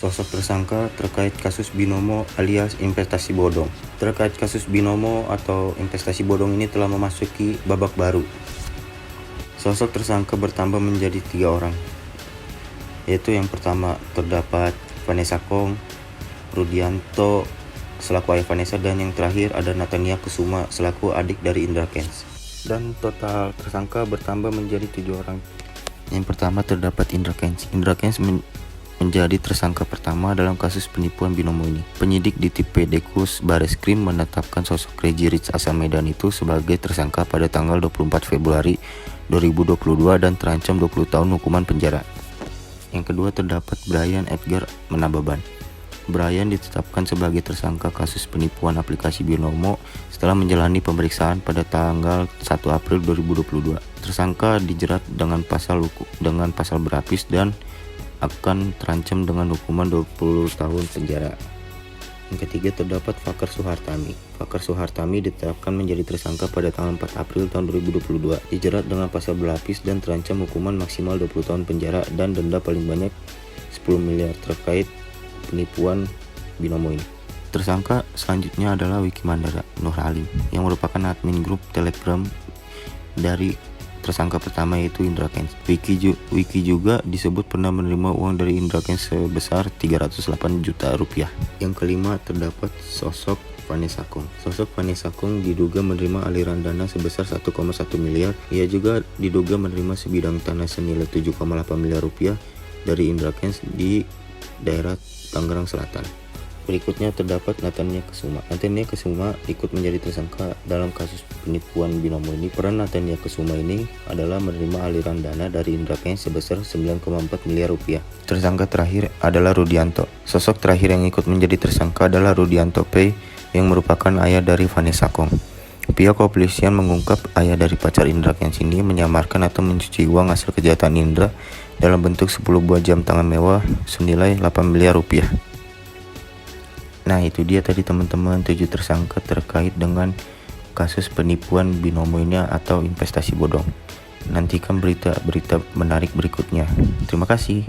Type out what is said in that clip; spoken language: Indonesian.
Sosok tersangka terkait kasus binomo alias investasi bodong. Terkait kasus binomo atau investasi bodong ini telah memasuki babak baru. Sosok tersangka bertambah menjadi 3 orang, yaitu yang pertama terdapat Vanessa Kong, Rudianto selaku ayah Vanessa, dan yang terakhir ada Natania Kusuma selaku adik dari Indra Kents. Dan total tersangka bertambah menjadi 7 orang. Yang pertama terdapat Indra Kents. Indra Kents menjadi tersangka pertama dalam kasus penipuan binomo ini. Penyidik di Tipedeksus Bareskrim menetapkan sosok Crazy Rich asal Medan itu sebagai tersangka pada tanggal 24 Februari 2022 dan terancam 20 tahun hukuman penjara. Yang kedua terdapat Brian Edgar Menababan. Brian ditetapkan sebagai tersangka kasus penipuan aplikasi binomo setelah menjalani pemeriksaan pada tanggal 1 April 2022. Tersangka dijerat dengan pasal berlapis dan akan terancam dengan hukuman 20 tahun penjara. Yang ketiga terdapat Fakar Suhartami. Fakar Suhartami ditetapkan menjadi tersangka pada tanggal 4 April tahun 2022, dijerat dengan pasal berlapis dan terancam hukuman maksimal 20 tahun penjara dan denda paling banyak 10 miliar terkait penipuan binomo ini. Tersangka selanjutnya adalah Wiki Mandara Nur Halim yang merupakan admin grup Telegram dari tersangka pertama yaitu Indra Kents. Wiki juga disebut pernah menerima uang dari Indra Kents sebesar 308 juta rupiah. Yang kelima terdapat sosok Vanessa Kong. Sosok Vanessa Kong diduga menerima aliran dana sebesar 1,1 miliar. Ia juga diduga menerima sebidang tanah senilai 7,8 miliar rupiah dari Indra Kents di daerah Tangerang Selatan. Berikutnya terdapat Natania Kusuma. Natania Kusuma ikut menjadi tersangka dalam kasus penipuan binomo ini. Peran Natania Kusuma ini adalah menerima aliran dana dari Indra Kents sebesar 9,4 miliar rupiah. Tersangka terakhir adalah Rudianto. Sosok terakhir yang ikut menjadi tersangka adalah Rudianto P yang merupakan ayah dari Vanessa Kong. Pihak kepolisian mengungkap ayah dari pacar Indra Kents ini menyamarkan atau mencuci uang hasil kejahatan Indra dalam bentuk 10 buah jam tangan mewah senilai 8 miliar rupiah. Nah, itu dia tadi teman-teman 7 tersangka terkait dengan kasus penipuan binomo ini atau investasi bodong. Nantikan berita-berita menarik berikutnya. Terima kasih.